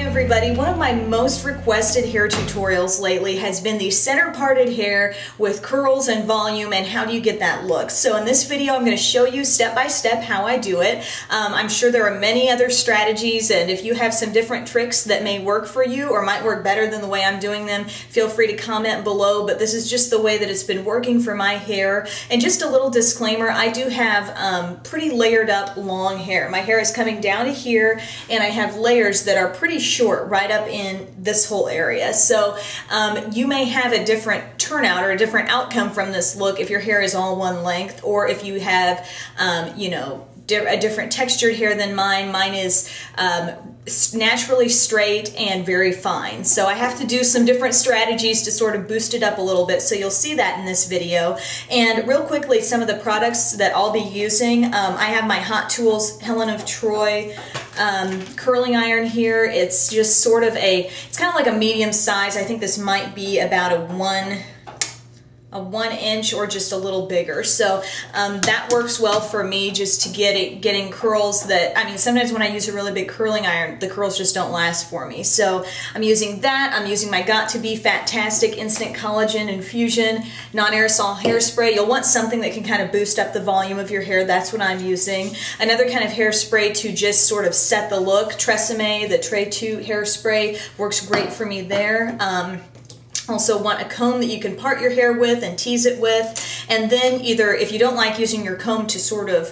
Everybody, one of my most requested hair tutorials lately has been the center parted hair with curls and volume, and how do you get that look. So in this video I'm going to show you step by step how I do it. I'm sure there are many other strategies, and if you have some different tricks that may work for you or might work better than the way I'm doing them, feel free to comment below, but this is just the way that it's been working for my hair. And just a little disclaimer, I do have pretty layered up long hair. My hair is coming down to here, and I have layers that are pretty short right up in this whole area. So you may have a different turnout or a different outcome from this look if your hair is all one length, or if you have, you know, a different textured hair than mine. Mine is naturally straight and very fine. So I have to do some different strategies to sort of boost it up a little bit, so you'll see that in this video. And real quickly, some of the products that I'll be using. I have my Hot Tools Helen of Troy curling iron here. It's just sort of it's kind of like a medium size. I think this might be about a 1 inch or just a little bigger. So that works well for me, just to getting curls that, I mean, sometimes when I use a really big curling iron, the curls just don't last for me. So I'm using that. I'm using my Got2b Fat-tastic Instant Collagen Infusion Non-Aerosol Hairspray. You'll want something that can kind of boost up the volume of your hair. That's what I'm using. Another kind of hairspray to just sort of set the look, Tresseme, the Tres hairspray, works great for me there. Also want a comb that you can part your hair with and tease it with, and then either, if you don't like using your comb to sort of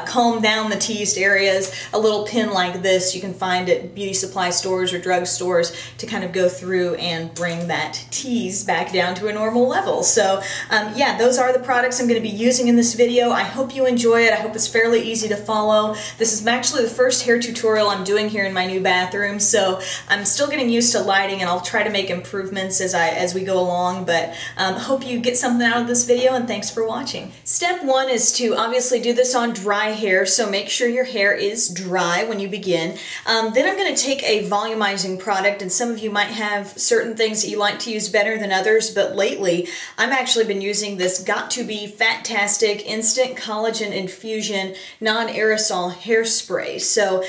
comb down the teased areas, a little pin like this you can find at beauty supply stores or drugstores to kind of go through and bring that tease back down to a normal level. So yeah, those are the products I'm going to be using in this video. I hope you enjoy it. I hope it's fairly easy to follow. This is actually the first hair tutorial I'm doing here in my new bathroom, so I'm still getting used to lighting, and I'll try to make improvements as we go along, but hope you get something out of this video, and thanks for watching. Step one is to obviously do this on dry hair, so make sure your hair is dry when you begin. Then I'm going to take a volumizing product, and some of you might have certain things that you like to use better than others, but lately I've actually been using this Got2b Fat-tastic Instant Collagen Infusion Non-Aerosol Hairspray. So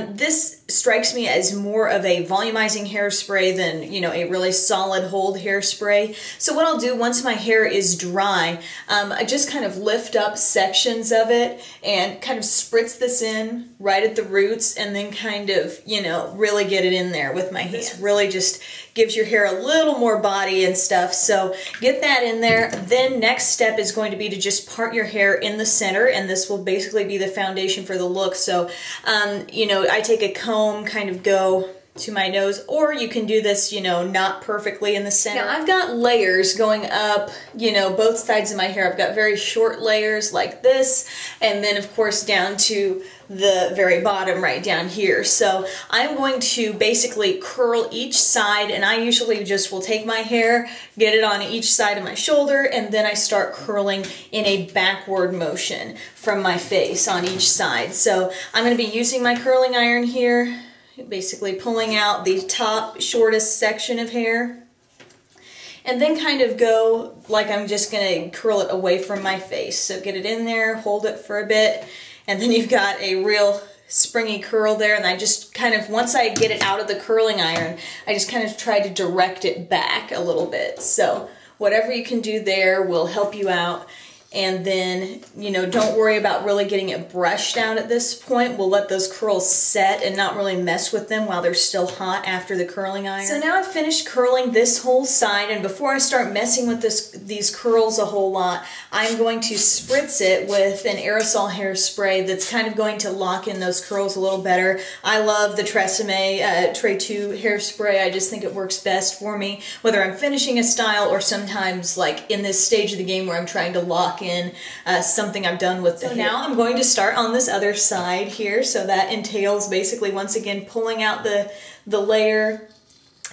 this strikes me as more of a volumizing hairspray than, you know, a really solid hold hairspray. So what I'll do once my hair is dry, I just kind of lift up sections of it and kind of spritz this in right at the roots, and then kind of, you know, really get it in there with my hands. This really just gives your hair a little more body and stuff, so get that in there. Then next step is going to be to just part your hair in the center, and this will basically be the foundation for the look. So you know, I take a comb, kind of go to my nose, or you can do this, you know, not perfectly in the center. Now I've got layers going up, you know, both sides of my hair. I've got very short layers like this, and then of course down to the very bottom right down here. So I'm going to basically curl each side, and I usually just will take my hair, get it on each side of my shoulder, and then I start curling in a backward motion from my face on each side. So I'm going to be using my curling iron here, basically pulling out the top shortest section of hair, and then kind of go like I'm just going to curl it away from my face. So get it in there, hold it for a bit, and then you've got a real springy curl there, and I just kind of, once I get it out of the curling iron, I just kind of try to direct it back a little bit. So whatever you can do there will help you out. And then, you know, don't worry about really getting it brushed out at this point. We'll let those curls set and not really mess with them while they're still hot after the curling iron. So now I've finished curling this whole side, and before I start messing with these curls a whole lot, I'm going to spritz it with an aerosol hairspray that's kind of going to lock in those curls a little better. I love the Tresseme Tres hairspray. I just think it works best for me, whether I'm finishing a style or sometimes like in this stage of the game where I'm trying to lock in something I've done with the hair. Now I'm going to start on this other side here, so that entails basically once again pulling out the layer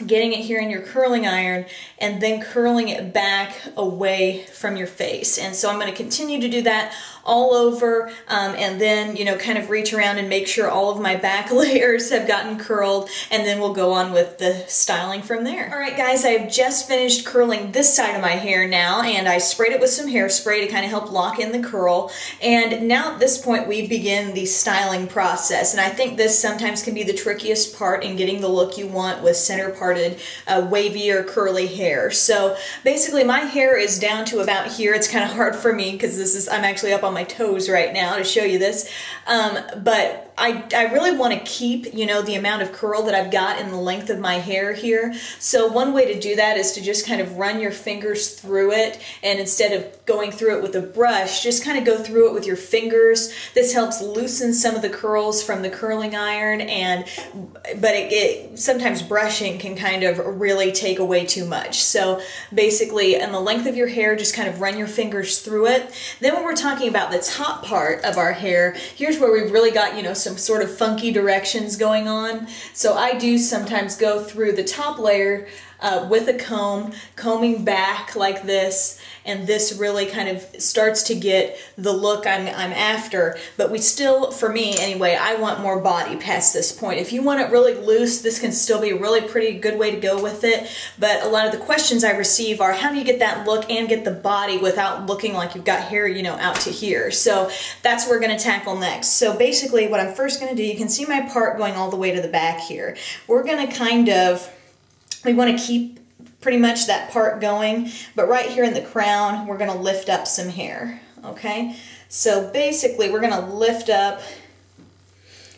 getting it here in your curling iron, and then curling it back away from your face. And so I'm going to continue to do that all over, and then, you know, kind of reach around and make sure all of my back layers have gotten curled, and then we'll go on with the styling from there. All right, guys, I've just finished curling this side of my hair now, and I sprayed it with some hairspray to kind of help lock in the curl. And now at this point, we begin the styling process. And I think this sometimes can be the trickiest part in getting the look you want with center parted, wavy or curly hair. So basically, my hair is down to about here. It's kind of hard for me because I'm actually up on my toes right now to show you this, but I really want to keep, you know, the amount of curl that I've got in the length of my hair here. So one way to do that is to just kind of run your fingers through it, and instead of going through it with a brush, just kind of go through it with your fingers. This helps loosen some of the curls from the curling iron, but sometimes brushing can kind of really take away too much. So basically, in the length of your hair, just kind of run your fingers through it. Then when we're talking about the top part of our hair, here's where we've really got, you know, some sort of funky directions going on. So I do sometimes go through the top layer with a comb, combing back like this, and this really kind of starts to get the look I'm after. But we still, for me anyway, I want more body past this point. If you want it really loose, this can still be a really pretty good way to go with it. But a lot of the questions I receive are, how do you get that look and get the body without looking like you've got hair, you know, out to here? So that's what we're going to tackle next. So basically what I'm first going to do, you can see my part going all the way to the back here. We're going to we want to keep pretty much that part going, but right here in the crown, we're going to lift up some hair, okay? So basically, we're going to lift up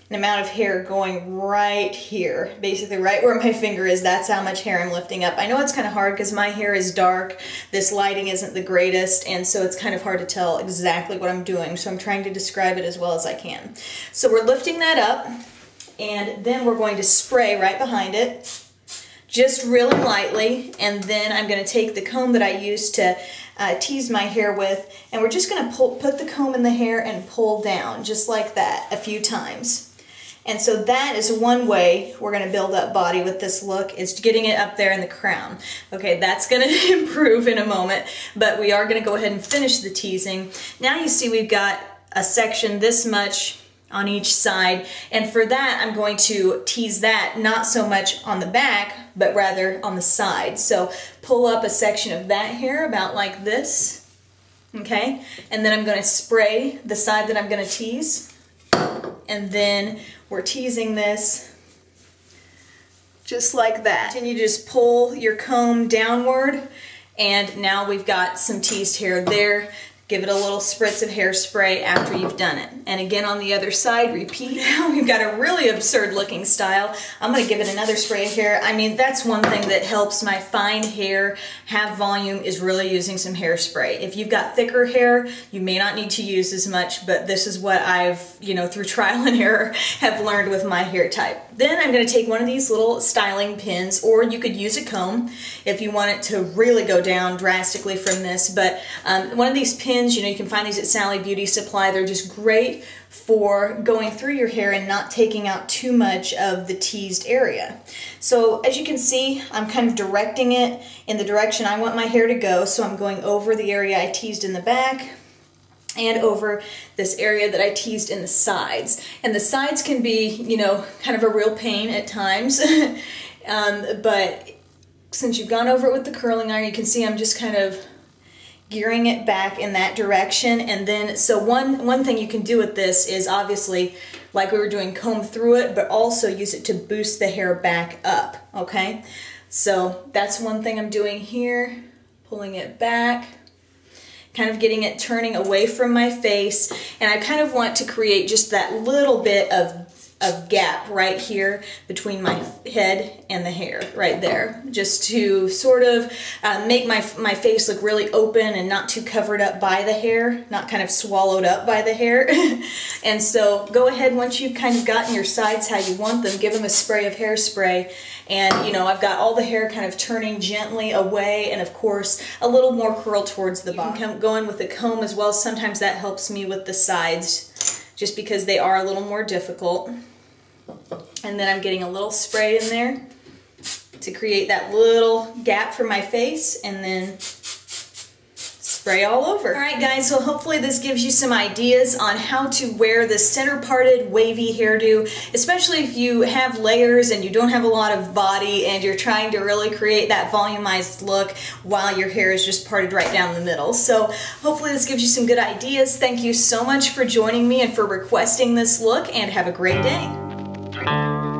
an amount of hair going right here, basically right where my finger is. That's how much hair I'm lifting up. I know it's kind of hard because my hair is dark, this lighting isn't the greatest, and so it's kind of hard to tell exactly what I'm doing, so I'm trying to describe it as well as I can. So we're lifting that up, and then we're going to spray right behind it, just really lightly, and then I'm going to take the comb that I used to tease my hair with, and we're just going to put the comb in the hair and pull down, just like that, a few times. And so that is one way we're going to build up body with this look, is getting it up there in the crown. Okay, that's going to improve in a moment, but we are going to go ahead and finish the teasing. Now you see we've got a section this much on each side, and for that I'm going to tease that not so much on the back, but rather on the side. So pull up a section of that hair about like this, okay? And then I'm going to spray the side that I'm going to tease, and then we're teasing this just like that. And you just pull your comb downward, and now we've got some teased hair there. Give it a little spritz of hairspray after you've done it. And again on the other side, repeat. We've got a really absurd looking style. I'm going to give it another spray of hair. I mean, that's one thing that helps my fine hair have volume, is really using some hairspray. If you've got thicker hair, you may not need to use as much, but this is what I've, you know, through trial and error have learned with my hair type. Then I'm going to take one of these little styling pins, or you could use a comb if you want it to really go down drastically from this, but one of these pins, you know, you can find these at Sally Beauty Supply. They're just great for going through your hair and not taking out too much of the teased area. So as you can see, I'm kind of directing it in the direction I want my hair to go. So I'm going over the area I teased in the back and over this area that I teased in the sides. And the sides can be, you know, kind of a real pain at times. But since you've gone over it with the curling iron, you can see I'm just kind of gearing it back in that direction. And then, so one thing you can do with this is obviously, like we were doing, comb through it, but also use it to boost the hair back up, okay? So that's one thing I'm doing here, pulling it back, kind of getting it turning away from my face, and I kind of want to create just that little bit of gap right here between my head and the hair right there, just to sort of make my face look really open and not too covered up by the hair, not kind of swallowed up by the hair. And so go ahead, once you've kind of gotten your sides how you want them, give them a spray of hairspray. And, you know, I've got all the hair kind of turning gently away, and of course a little more curl towards the bottom. You can go in with a comb as well. Sometimes that helps me with the sides, just because they are a little more difficult. And then I'm getting a little spray in there. to create that little gap for my face, and then spray all over. All right guys, so hopefully this gives you some ideas on how to wear this center parted wavy hairdo, especially if you have layers and you don't have a lot of body and you're trying to really create that volumized look while your hair is just parted right down the middle. So hopefully this gives you some good ideas. Thank you so much for joining me and for requesting this look, and have a great day.